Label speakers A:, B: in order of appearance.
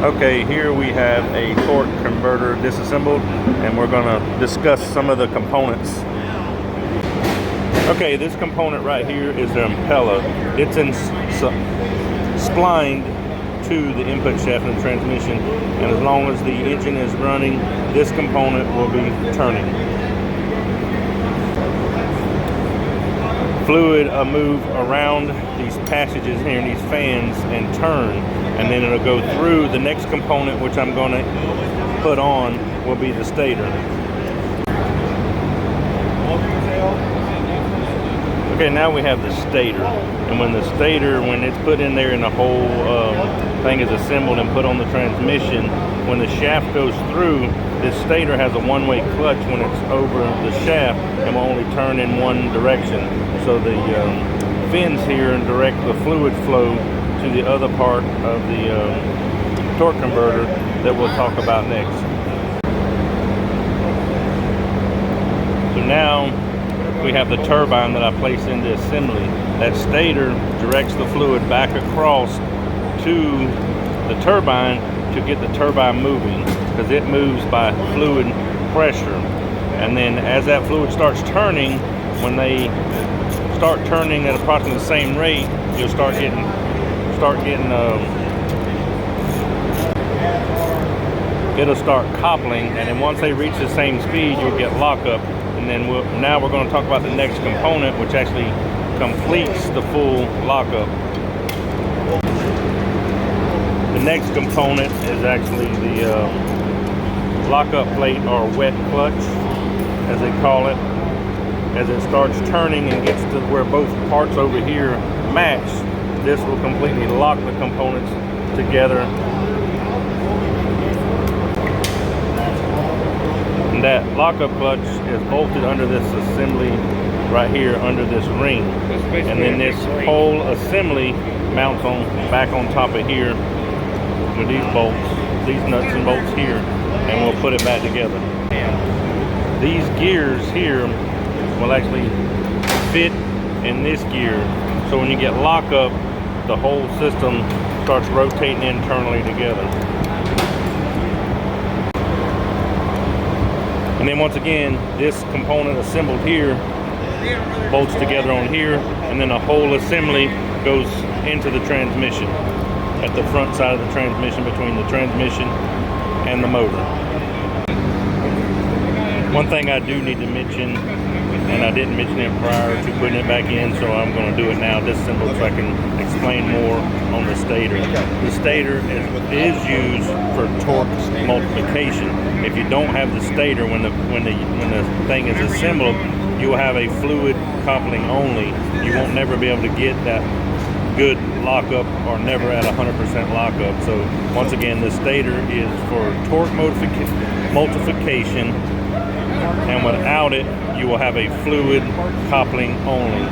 A: Okay, here we have a torque converter disassembled, and we're going to discuss some of the components. Okay, this component right here is the impeller. It's splined to the input shaft of the transmission, and as long as the engine is running, this component will be turning. Fluid will move around these passages here in these fans and turn, and then it'll go through. The next component, which I'm going to put on, will be the stator. Okay, now we have the stator, and when it's put in there and the whole thing is assembled and put on the transmission, when the shaft goes through, this stator has a one-way clutch when it's over the shaft and will only turn in one direction. So the fins here direct the fluid flow to the other part of the torque converter that we'll talk about next. So now we have the turbine that I placed into assembly. That stator directs the fluid back across to the turbine to get the turbine moving, because it moves by fluid pressure. And then as that fluid starts turning, when they start turning at approximately the same rate, you'll start getting it'll start coupling, and then once they reach the same speed, you'll get lockup. And then now we're going to talk about the next component, which actually completes the full lockup. The next component is actually the lockup plate, or wet clutch, as they call it. As it starts turning and gets to where both parts over here match, this will completely lock the components together. And that lockup clutch is bolted under this assembly right here, under this ring. And then this whole assembly mounts back on top of here with these bolts, these nuts and bolts here, and we'll put it back together. These gears here will actually fit in this gear, so when you get lockup, the whole system starts rotating internally together. And then once again, this component assembled here bolts together on here, and then a whole assembly goes into the transmission at the front side of the transmission, between the transmission and the motor. One thing I do need to mention, and I didn't mention it prior to putting it back in, so I'm going to do it now, disassembled, so I can explain more on the stator. The stator is used for torque multiplication. If you don't have the stator, when the thing is assembled, you will have a fluid coupling only. You won't never be able to get that good lockup, or never at 100% lockup. So once again, the stator is for torque multiplication, and without it, you will have a fluid coupling only.